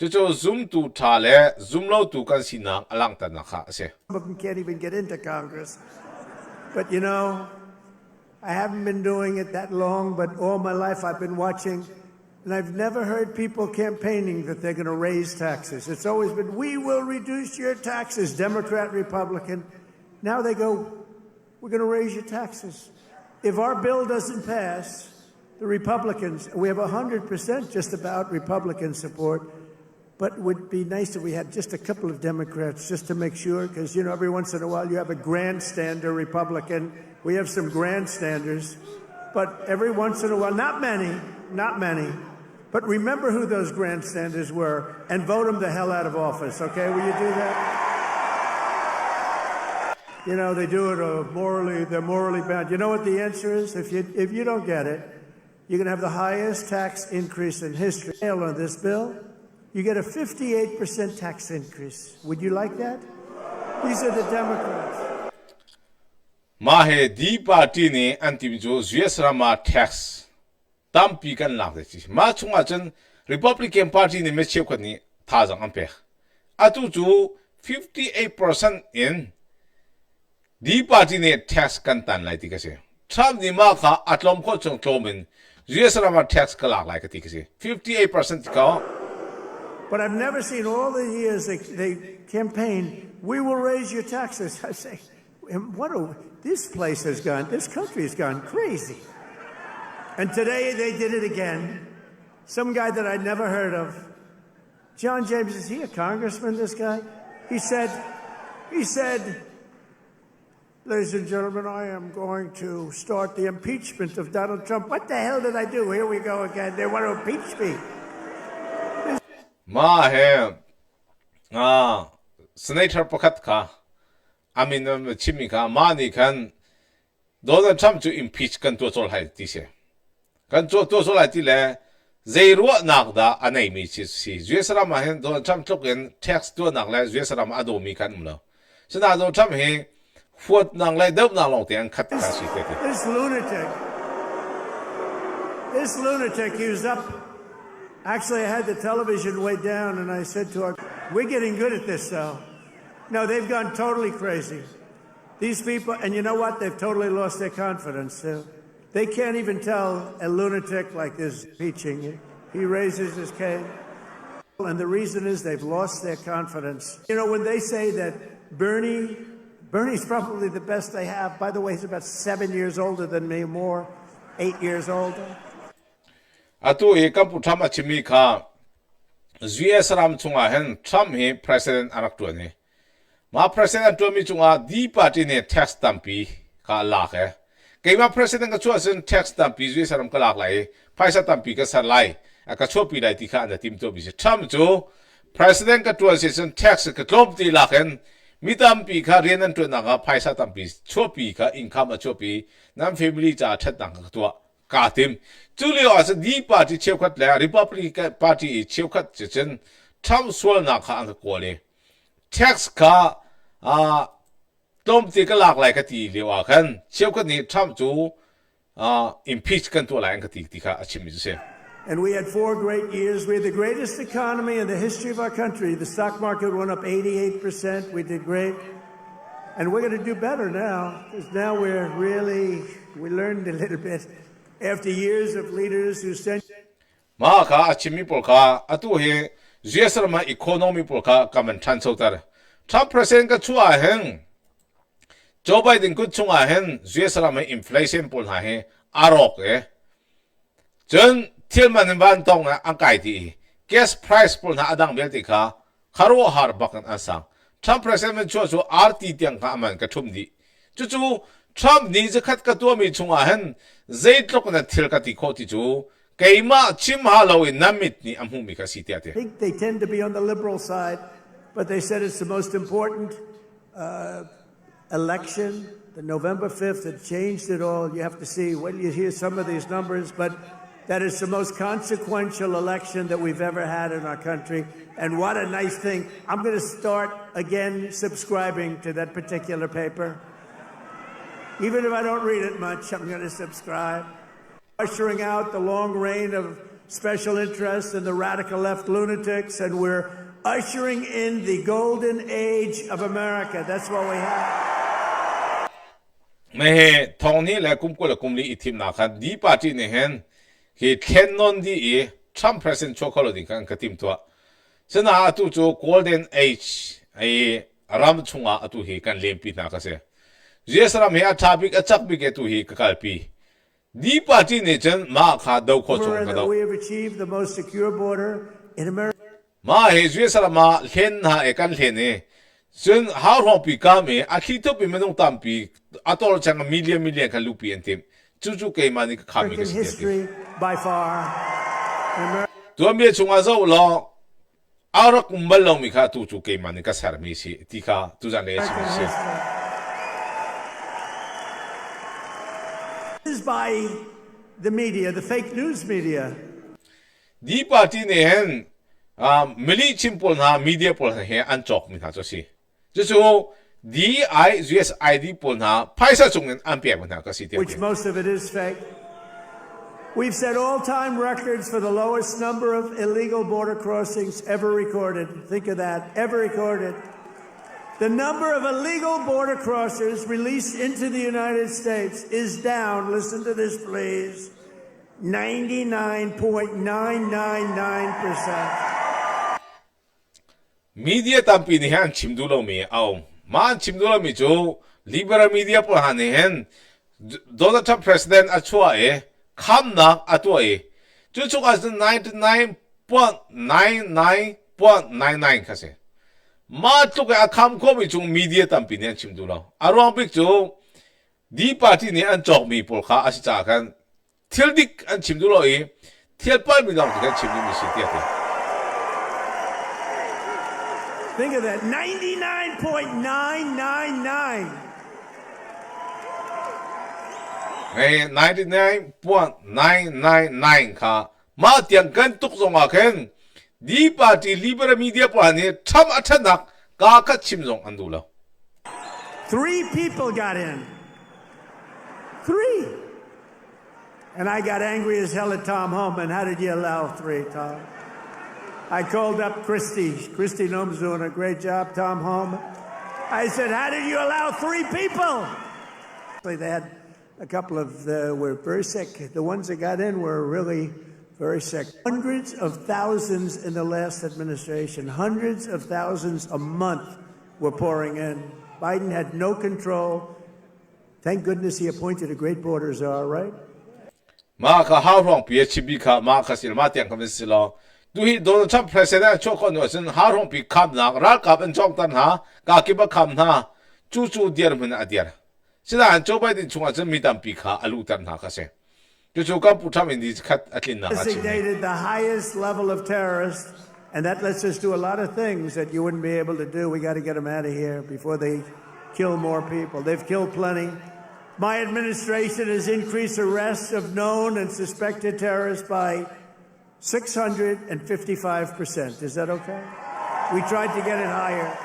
Zoom to Tale, Zoom low to Kansina, along Tanaka. Some of them can't even get into Congress. But you know, I haven't been doing it that long, but all my life I've been watching, and I've never heard people campaigning that they're going to raise taxes. It's always been, we will reduce your taxes, Democrat, Republican. Now they go, we're going to raise your taxes. If our bill doesn't pass, the Republicans, we have 100% just about Republican support. But it would be nice if we had just a couple of Democrats just to make sure, because, you know, every once in a while you have a grandstander Republican. We have some grandstanders. But every once in a while, not many, but remember who those grandstanders were and vote them the hell out of office, okay? Will you do that? You know, they do it they're morally bound. You know what the answer is? If you don't get it, you're going to have the highest tax increase in history on this bill. You get a 58% tax increase. Would you like that? These are the Democrats. Mahe di party ni anti-jo Rama tax. Tampi kan lak de chi. Ma chunga chen Republican Party ni me chep kan ni tha jang ampe. Atu ju 58% in di party ni tax kan tan lai ti ka se. Trump ni ma kha atlom ko chung tlomin Rama tax ka lak lai ka ti ka se. 58% ka. But I've never seen all the years they campaign, we will raise your taxes. I say, this country has gone crazy. And today they did it again. Some guy that I'd never heard of. John James, is he a congressman, this guy? He said, ladies and gentlemen, I am going to start the impeachment of Donald Trump. What the hell did I do? Here we go again. They want to impeach me. Ma he senator pakat ka amin chimi ka ma ni kan Donald Trump to impeach kan to chol hai ti se kan to chol hai ti le zero nak da anei mi chi si jesra ma hen Donald Trump token tax to nak le jesra ma ado mi kan mlo sina Donald Trump he fuat nak le dab na long tiang khat ka si te this lunatic used up. Actually, I had the television way down, and I said to her, we're getting good at this, though. No, they've gone totally crazy. These people, and you know what? They've totally lost their confidence. They can't even tell a lunatic like this preaching. He raises his cane. And the reason is they've lost their confidence. You know, when they say that Bernie's probably the best they have. By the way, he's about 7 years older than me, more, 8 years older. Atu e kampu tham achimi kha US ram chunga hen Trump he president arak tu ni ma president tu mi chunga di party ne tax tampi ka la ke ke ma president ka chu asen tax tampi US ram ka lak lai paisa tampi ka sa lai ka chu pi lai ti kha na tim to bi se Trump chu president ka tu asen tax ka klop ti la hen mi tampi kha rian tu na ka paisa tampi chu pi ka income chu pi nam family cha that na ka tu ka tim Julio as a D party chewkat la Republican Party chewkat chen Trump swal na kha ang kwale tax ka tom ti ka lak lai ka ti lewa khan chewkat ni Trump chu impeach kan to la ang ka ti kha achimi se. And we had 4 great years. We had the greatest economy in the history of our country. The stock market went up 88%. We did great. And we're going to do better now, because now we learned a little bit. After years of leaders who said, Ma ka achimi polka atu he jesrama economy polka kaman chanso tar Trump president ka chua hen Joe Biden ku chunga hen jesrama inflation pol ha he arok chen tilman ban tong ang kai ti gas price pol na adang bel ti kha kharo har bakan asang Trump president chu chu RT tiang ka man ka thum di chu Trump ni je khat ka to mi chunga hen zait lok na thil ka ti kho ti chu keima chim halo in namit ni amhu mi ka sitia te I think they tend to be on the liberal side, but they said it's the most important election. The November 5th, it changed it all. You have to see when you hear some of these numbers, but that is the most consequential election that we've ever had in our country. And what a nice thing. I'm going to start again subscribing to that particular paper. Even if I don't read it much, I'm going to subscribe. Ushering out the long reign of special interests and the radical left lunatics, and we're ushering in the golden age of America. That's what we have. me thong ni le kum ko le kum li itim na khan di party ne hen ki ken non di e Trump president chokolo di kan katim to sena atu chu golden age ai ram chunga atu hi kan lempi na ka se jesram he topic achak bi ke tu hi ka kalpi di party ne chen ma kha dau kho chung ka That do we have achieved the most secure border in America. ma he jesram ma len ha e kan len ne chen how ho pi ka me a khi to pi menong tam pi atol chang million ka lupi entem chu chu ke mani ka khami ka American si history by far. In America. tu me chunga zo lo ara kumbal lo mi kha tu chu ke mani ka sar mi si ti kha tu jan le si This is by the media, the fake news media. di party ne hen mili chimpol na media pol he an chok mi tha cho si chu chu di us id pol na phaisa chung an pe na ka si te Which most of it is fake. We've set all-time records for the lowest number of illegal border crossings ever recorded. Think of that, ever recorded. The number of illegal border crossers released into the United States is down, listen to this please, 99.999%. media tampi ni han chimdulo mi au man chimdulo mi chu liberal media po han hen Donald Trump president achua e khamna atwa e chu chu as 99.99.99 khase ma tu ka kham ko mi chu media tampi ni han chimdulo arong big chu di party ni an chok mi pol kha asi cha kan thildik an chimdulo e thilpal mi long kan chimdu mi si ti ate Think of that, 99.999. 99.999 kha ma tiang kan tuk zonga khen di party liberal media pa ni tham athanak ka ka chimjong andulo 3 people got in. 3. And I got angry as hell at Tom Homan. How did you allow 3, Tom? I called up Christy. Christy Noem's doing a great job, Tom Homan. I said, how did you allow 3 people? They had a couple of, were very sick. The ones that got in were really very sick. Hundreds of thousands in the last administration. Hundreds of thousands a month were pouring in. Biden had no control. Thank goodness he appointed a great border czar, right? ma ka ha rong pi chibi kha ma ka sil ma tiang kam silo tu hi Donald Trump president chokon no sin ha rong pi kham na ra ka ban chong tan ha ka ki ba kham na chu chu diar mun a diar sida an Joe Biden chunga chen mi dam pi kha alu tan ha ka se chu chu ka pu tham in di khat atlin na ka chi Designated the highest level of terrorist, and that lets us do a lot of things that you wouldn't be able to do. We got to get them out of here before they kill more people. They've killed plenty. My administration has increased arrests of known and suspected terrorists by 655%. Is that okay? We tried to get it higher.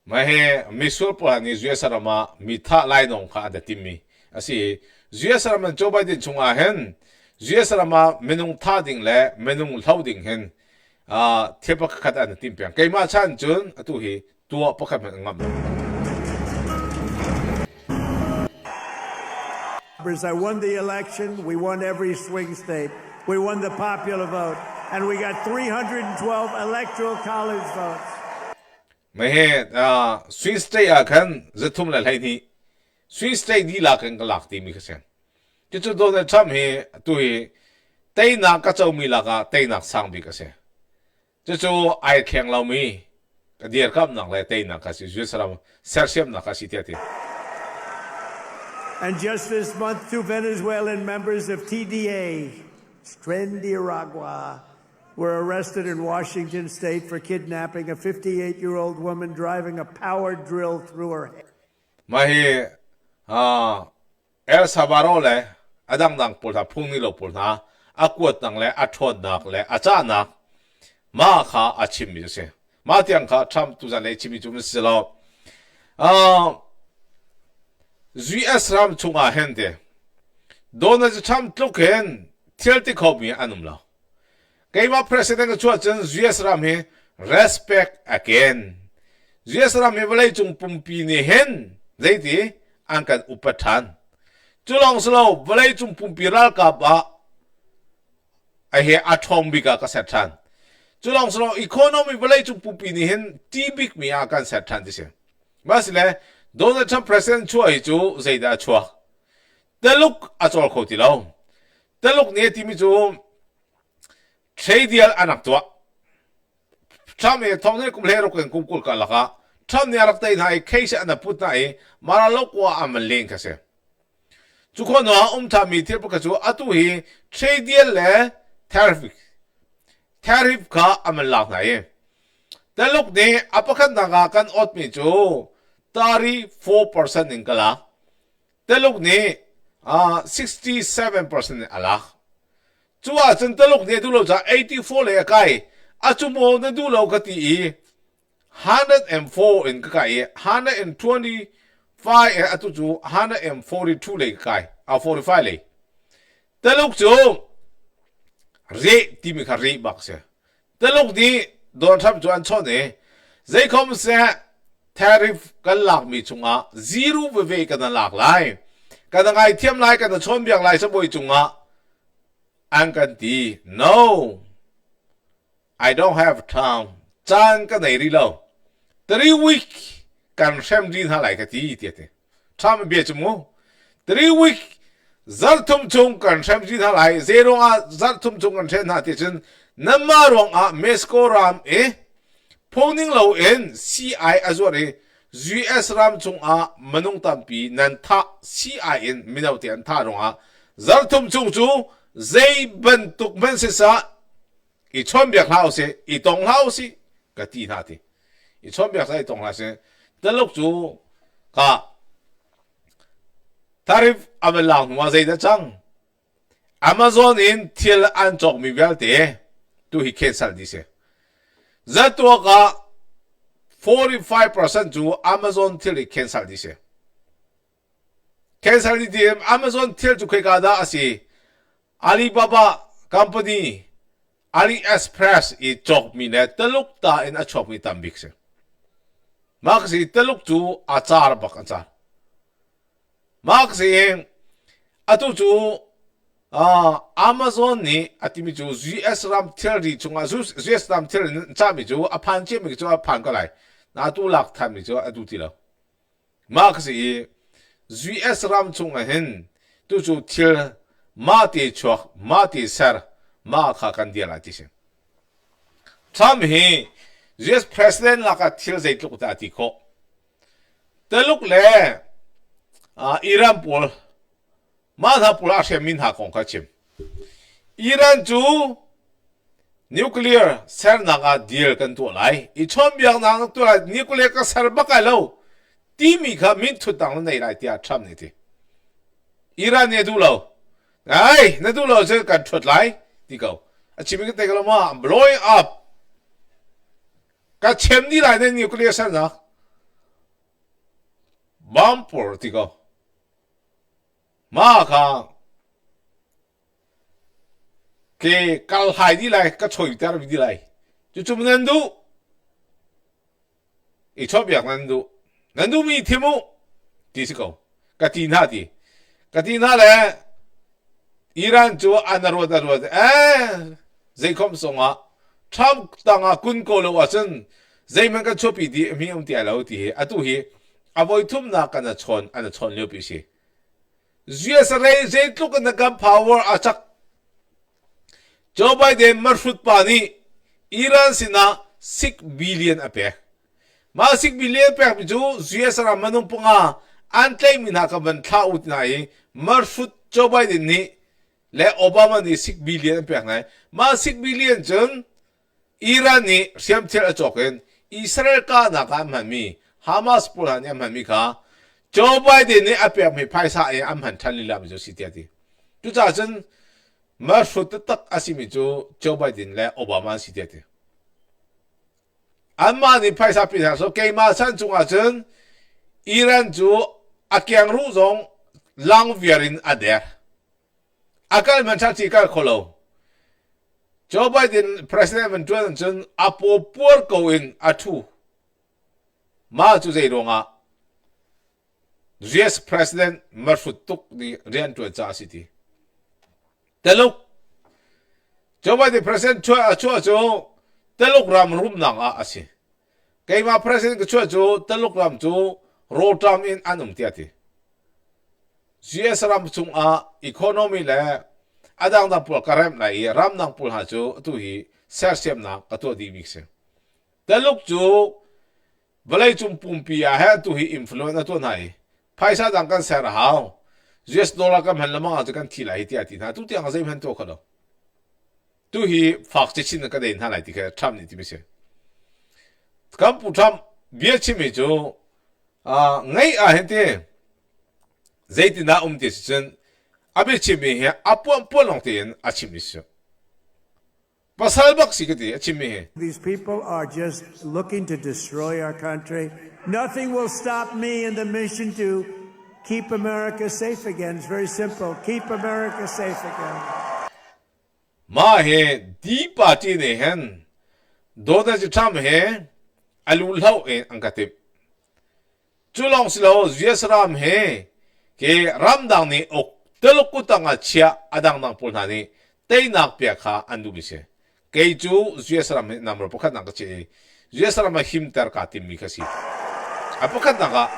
ma he misul pa ni Sarama mi tha lai nong kha da timmi asi Sarama Joe Biden chunga hen Sarama menung tha ding le menung hlauding hen thepa khat an timpyang ke ma chan chun atu hi tua pakhat ngam I won the election. We won every swing state. We won the popular vote. And we got 312 electoral college votes. Mahe swing state a kan zatum la lai ni swing state di la kan lak ti mi khasen chu chu Donald Trump he tu hi tai na ka chau mi la ka tai na sang bi ka se chu chu ai kheng lau mi ka dier kam nak le tai na ka si Jerusalem sersiam na ka si ti And just this month, 2 Venezuelan members of TDA, Trendiragua were arrested in Washington state for kidnapping a 58-year-old woman driving a power drill through her head. Mahi El Sabaro le adang dang pulha phungni lo pulha akwat nang le athod nak le acha nak ma kha achim mi se ma tiang kha tham tu zan le chimi chum se lo US ram chunga hende dona je tham tluk hen thialti khobi anum lo keima president chu chen US ram he respect again US ram he balai chung pumpi ni hen zaiti angkan upathan chulong slo balai chung pumpi ral ka ba a he athong bika ka sathan chulong slo economy balai chung pumpi ni hen tibik mi akan sathan dise basile Donald Trump president chu ai chu zaida chua teluk achol khoti lo teluk ne timi chu trade deal anak tua Trump e thongne kum le ro ken kum kul ka laka Trump ne arak tai nai case ana put nai maralo kwa amaleng ka se chu ko no tha mi thil pa ka chu atu hi trade deal le tariff ka amalak nai teluk ne apakhan naga kan ot mi chu 34% in kala teluk ni 67% ala chua chen teluk ni du lo ja 84 le kai achumo na du lo ka ti 104 in kai 125 atu chu 142 le kai 45 le teluk chu re ti mi kha re bak se teluk ni don tham chuan chone zai khom se tariff kan lak mi chunga zero ve kan lak lai kan ngai thiam lai kan chon biak lai sa boi chunga an kan ti no I don't have time chan ka nei ri lo 3 week kan sem din ha lai ka ti ti te tham be chumu 3 week zal thum chung kan sem din ha lai zero a zal thum chung kan then ha ti chen namma rong a mesko ram Phoning low in CI azore US ram chung a manung tampi nan tha CI in minauti an tha ronga zartum chung chu zai ban tuk ban se sa I chom biak house I tong house ka ti na ti I chom biak sai tong house taluk chu ka tarif amalang wa zai da chang Amazon in til an chok mi vel te tu hi cancel di se Zatwa ka 45% to Amazon till it cancel this year. Cancel the Amazon till to kekada asi Alibaba company AliExpress I chok mi ne taluk ta in a chok mi tambik se. Maxi taluk tu achar bak achar. Maxi atu tu Amazon ni atimi chu US ram theory chunga US ram theory cha mi chu aphan che mi chu aphan ka lai na tu lak tham mi chu atu ti lo mark si US ram chunga hen tu chu thil ma ti chok ma ti sar ma kha kan dia la ti se tham hi US president la ka thil zai tluk ta ti ko teluk le Iran pol Madha pula she min ha kong ka chim Iran chu nuclear ser naga deal kan tu lai I chom biang nang tu la nuclear ka ser ba ka lo ti mi kha min thu tang nei lai tia cham ni ti Iran ne du lo ai ne du lo je kan thut lai ti ko a chim ke te ka lo ma blowing up ka chem ni lai ne nuclear ser na bumper ti ko Ma kha ke kal hai di lai ka choi tar di lai chu chum nan du I chop yak nan du mi thimu ti si ko ka tin ha le Iran chu anaro da ro zai khom songa Trump tanga kun ko lo wasen zai man ka chopi di mi ti alo ti atu hi avoi thum na kana chon ana chon leo pi si US ray zai tluk na kam power achak Joe Biden marfut pani Iran sina 6 billion ape ma 6 billion pe ju US ra manung punga antlay mina ka ban tha ut nai marfut Joe Biden ni le Obama ni 6 billion pek nai ma 6 billion chun Iran ni siam thel achoken Israel ka na ka man mi Hamas pul han yam han mi kha Joe Biden ni apek mi phaisa e am han than lam jo sitiati tu cha chun ma shut tak asimi jo Joe Biden le Obama sitiati amma ni phaisa pi so ke ma san chunga chun Iran ju akyang ru zong lang viarin ader akal man cha ti ka kholo Joe Biden president man tuan chun apo por ko in atu ma chu zei ronga US president marfut tuk ni rian tu cha city teluk Joe Biden president chua chu teluk ram rum nang a asi kai ma president chua chu teluk ram chu rotam in anum tiati US ram chung a economy le adang na pul karem lai ram nang pul ha chu tu hi ser sem na ka to di mix teluk chu balai chum pumpi a ha tu hi influence to nai paisa dang kan ser hao US dollar kam han lama chu kan thi lai ti ati na tu tiang a zai han to khalo tu hi fak che chin ka den ha lai ti ka tham ni ti mi se kam pu tham bia chi mi chu ngai a hen te zaitina ti chen abi chi mi he apon polong tin a chi mi se pasal bak si ke ti chi mi he These people are just looking to destroy our country. Nothing will stop me in the mission to keep America safe again. It's very simple. Keep America safe again. ma he di party ne hen do da ji tham he alul lau e angkatip chulong silo ram he ke ramdang ni ok teluk utanga chia adang nang pulhani teinak pia kha andu bise ke chu ram namro pakhat nang chi ram him tar ka tim mi khasi apakhat nang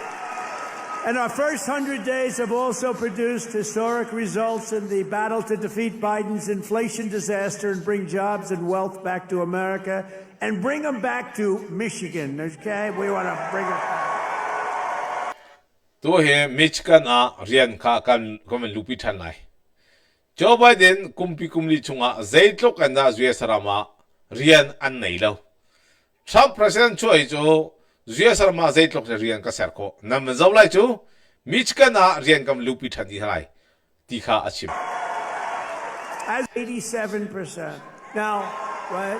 And our first 100 days have also produced historic results in the battle to defeat Biden's inflation disaster and bring jobs and wealth back to America and bring them back to Michigan. Okay? We want to bring them back. to he Michigan a rian kha kan komen lupi than lai Joe Biden kumpi kumli chunga zaitlok anda US rama rian an nei lo Trump president choi jo US rama zaitlok rian ka ser ko nam zau lai chu Michigan a rian kam lupi than di lai ti kha achim As 87%. Now, right?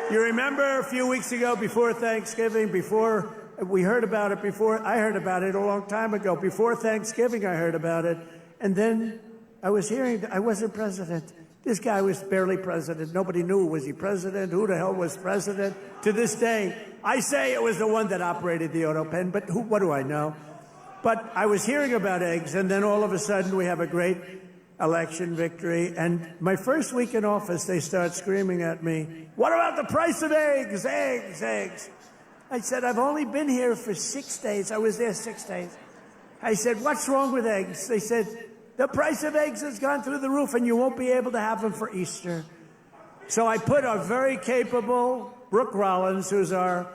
You remember a few weeks ago before Thanksgiving, before we heard about it before, I heard about it a long time ago. Before Thanksgiving, I heard about it. And then I was hearing, I wasn't president. This guy was barely president. Nobody knew, was he president? Who the hell was president? To this day, I say it was the one that operated the auto pen, but what do I know? But I was hearing about eggs, and then all of a sudden we have a great election victory. And my first week in office, they start screaming at me, what about the price of eggs, eggs, eggs? I said, I've only been here for 6 days. I was there 6 days. I said, what's wrong with eggs? They said, the price of eggs has gone through the roof and you won't be able to have them for Easter. So I put a very capable Brooke Rollins, who's our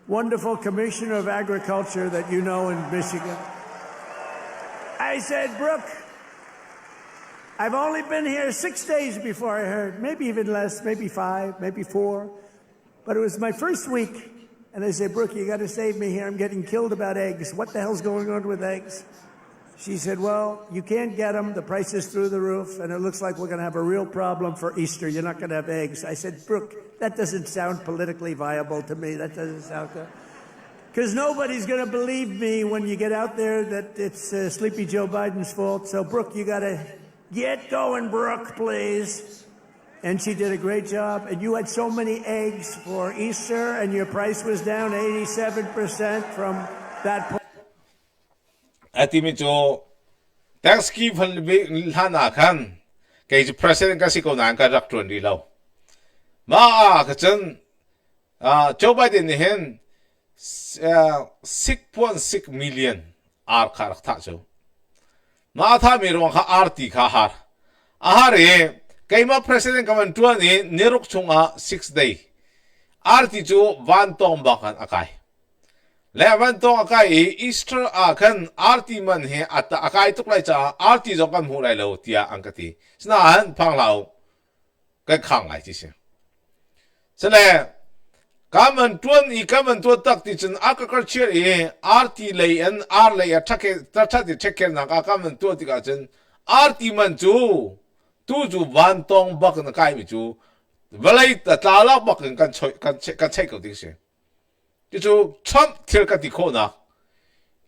wonderful Commissioner of Agriculture that you know in Michigan. I said, Brooke, I've only been here 6 days before I heard, maybe even less, maybe 5, maybe 4. But it was my first week. And I said, Brooke, you got to save me here. I'm getting killed about eggs. What the hell's going on with eggs? She said, well, you can't get them. The price is through the roof. And it looks like we're going to have a real problem for Easter. You're not going to have eggs. I said, Brooke, that doesn't sound politically viable to me. That doesn't sound good. Because nobody's going to believe me when you get out there that it's Sleepy Joe Biden's fault. So, Brooke, you got to get going, Brooke, please. And she did a great job. And you had so many eggs for Easter, and your price was down 87% from that point. Atimi cho Thanksgiving hana kan kay president kasi ko nan ka rakton di law. Ma ka chen Joe Biden ni hen 6.6 million ar karak ta cho. Ma tha mi ro ka arti kha har. Ahare kay ma president ka man tuan ni nirok chunga 6 day. Arti cho van tong bakan akay. และวันตรงอากาศอีสเตอร์อาคันอาร์ตีมันเฮอัตอากาศตุกไลจ้าอาร์ตีจงกันหูไรเลวที่อังกฤษสนาอันพังเราก็ขังไงที่เสียฉะนั้นการมันตัวนี้การมันตัวตักที่จนอากาศเชื่ออาร์ตีเลยอันอาร์เลยทักเกทักที่เช็คกันนักการมันตัวที่กันจนอาร์ตีมันจูตู้จูวันตรงบักนักไก่ไม่จูเวลาแต่ตาลับบักกันช่วยกันเช็คกันที่เสียจู่ทรัมป์เที่ยวกันที่โคนะ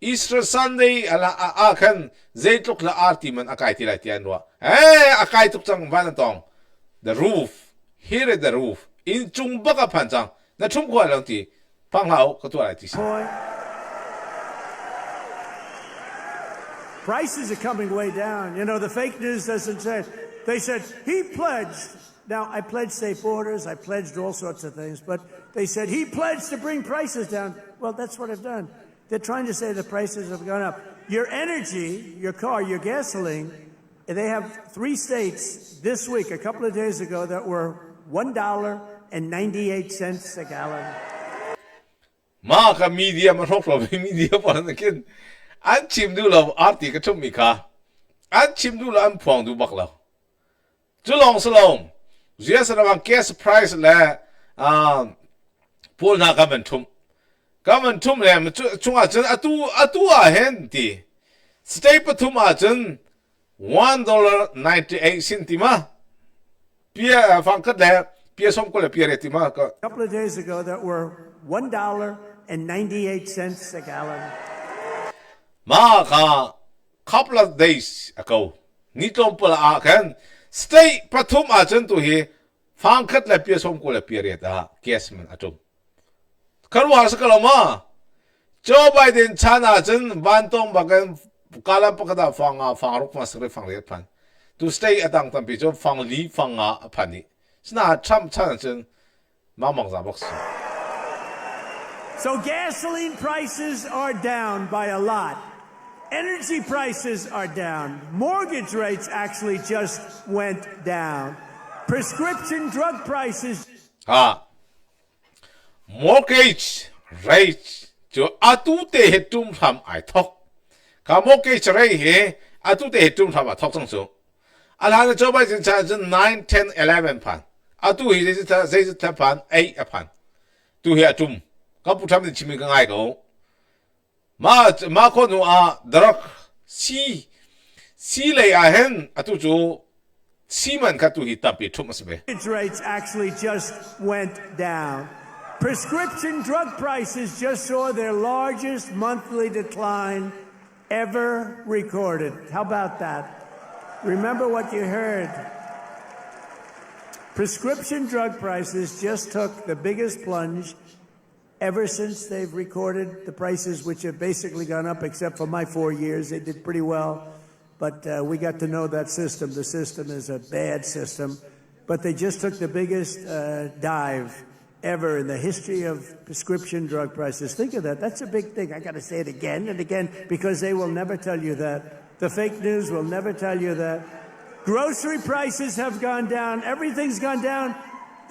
อีสเตอร์ซันเดย์อะไรอาคันเจตุกละอาร์ตีมันอากาศที่ไรที่อันว่าอากาศตุกจังวันตรง the roof here is the roof in จุงบักพันจังนั่นชุ่มกว่าเรื่องที่ฟังเราก็ตัวอะไรที่สิ Prices are coming way down. You know, the fake news doesn't say. They said he pledged. Now, I pledged safe orders. I pledged all sorts of things. But they said he pledged to bring prices down. Well, that's what I've done. They're trying to say the prices have gone up. Your energy, your car, your gasoline, they have 3 states this week, a couple of days ago, that were $1.98 a gallon. มากับมีเดียมาทบทวนมีเดียพอนักกินอันชิมดูเราอาร์ตีก็ชุ่มมีค่ะอันชิมดูเราอันพวงดูบักเราจุลองสลองเสียสระวังแก๊สไพรซ์และพูดนักการมันทุ่มเลยมันช่วงอาจารย์ตัวเห็นที่สเตปทุ่มอาจารย์$1.98มาเปียฟังกันแล้วเปียสมก็เลยเปียเรติมาก็ A couple of days ago, that were $1.98 a gallon. มาค่ะ couple of days ago นี่ตรงเปล่ากัน stay ปฐมอาจารย์ตัวเฮฟังคัดและเปียสมกุลเปียเรียดาแก๊สมันอาจมคารวาสกลมาโจไบเดนชนะอาจารย์บ้านตรงบักันกาลปกติฟังรุกมาสกรีฟังเรียดพันตัว stay อดังตั้งปีโจฟังลีฟังพันนี้สนาช่ำอาจารย์มามังซาบอกสิ So gasoline prices are down by a lot. Energy prices are down. Mortgage rates actually just went down. Prescription drug prices. Mortgage rate 就阿杜得係中tham愛托，佢 mortgage rate 係阿杜得係中tham愛托正數，阿他嘅做法就係9、10、11盤，阿杜係就是盤8一盤，都係中，咁不參的前面個愛個，馬可能drug C 嚟ahhin阿杜做4萬佢都係特別出乜事咩？ Mortgage rates actually just went down. Prescription drug prices just saw their largest monthly decline ever recorded. How about that? Remember what you heard. Prescription drug prices just took the biggest plunge ever since they've recorded the prices, which have basically gone up, except for my 4 years. They did pretty well. But we got to know that system. The system is a bad system. But they just took the biggest dive ever in the history of prescription drug prices. Think of that. That's a big thing. I got to say it again and again because they will never tell you that. The fake news will never tell you that. Grocery prices have gone down. Everything's gone down.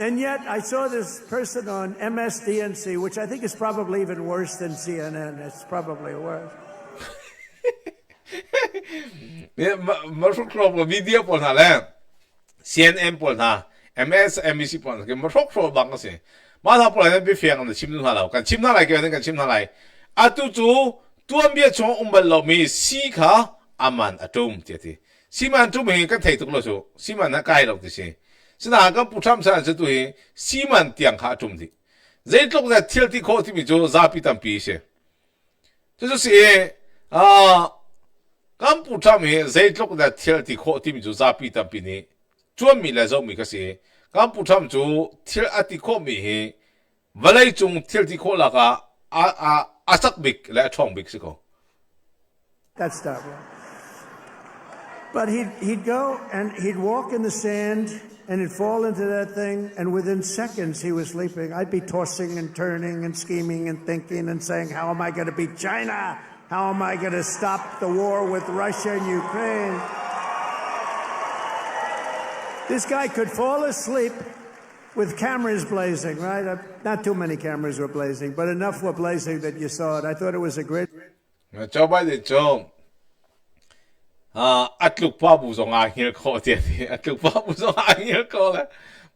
And yet I saw this person on MSDNC, which I think is probably even worse than CNN. It's probably worse. เนี่ยมาทุกครอบวิดีโอปนหาแล้ว CNN ปนหา MSNBC ปนหามาทุกครอบบังก็สิมาทำปนหาเนี่ยไปเฟียงกันชิมนู่นหาเรากันชิมนั่นอะไรกันชิมนั่นอะไรอาตุจูตัวเมียชงบัลเรามีสีขาอามันอาตุมเจติสีมันจุ่มเองก็เทตุกโลสูสีมันน่าใกล้เราดิสิสนาก็ผู้ทำสารจะตัวเองสีมันเตียงขาจุ่มดิเรื่องลูกเนี่ยเที่ยวที่โคที่มีจูซาปิตัมปีเช่就是咁不差咪，在落嚟天地可點就揸比特幣呢？專門嚟做咪個事，咁不差就天一啲可咪係，唔係種天地可那個實幣嚟創幣先個。That's not right. But he'd go and he'd walk in the sand and he'd fall into that thing, and within seconds he was sleeping. I'd be tossing and turning and scheming and thinking and saying, how am I going to beat China? How am I going to stop the war with Russia and Ukraine? This guy could fall asleep with cameras blazing, right? Not too many cameras were blazing, but enough were blazing that you saw it. I thought it was a great. Joe Biden Joe at look pabu zong ahhin ko tiati at look pabu zong ahhin ko la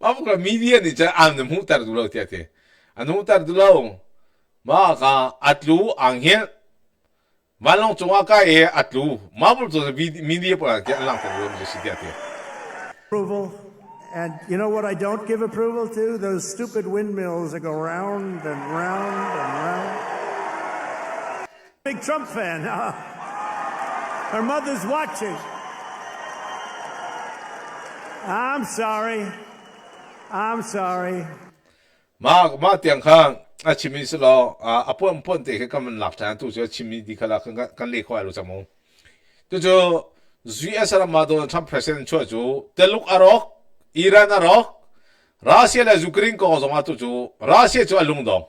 pabu ko media ni cha am the mutar dulo tiati an mutar dulo ma ka at lu ahhin malong chunga ka e at lu ma bul to media pa ke lang ta dulo si tiati Approval. And you know what I don't give approval to? Those stupid windmills that go round and round and round. Big Trump fan. Her mother's watching. I'm sorry. I'm sorry. Ma tiang khang a chimi slo a pon te ke kam lak tan tu jo chimi di khala kan le khwa lo chamo tu jo US ra ma do Trump president cho jo te luk arok Iran arok Russia la Ukraine ko zo ma tu jo Russia cho lung dong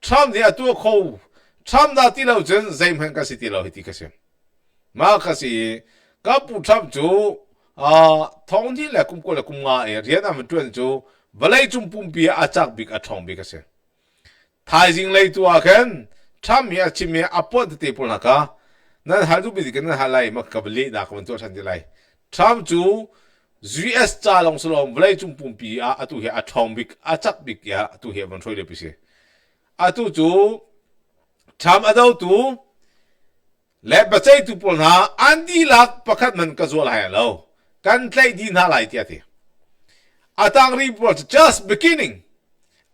Trump dia tu ko Trump da ti lo jen zaim han ka si ti lo hiti ka se ma ka si ka pu Trump jo thong di la kum ko la kum nga e rian am tuen jo balai chung pum pi a chak bik a thong bik ase thai jing lei tu a khan Trump ya chimi apon te pul na ka nan hal du bi kan halai mak ka bli na ka to chan di lai Trump chu US cha long slom balai chung pum pi a tu he a thong bik a chak bik ya tu he ban thoi le pi se a tu chu Trump adau tu le bachai tu pul na andi lak pakhat man ka zol hai lo kan tlai din ha lai ti ati atang report just beginning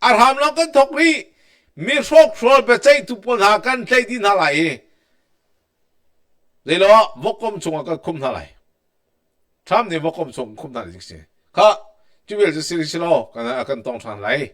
arham long kan thokri mi shok shol bachai tu pul ha kan tlai din ha lai le lo vokom chunga ka khum ha lai Trump ne vokom chung khum na dik se kha chu wel ju sir silo kan tong than lai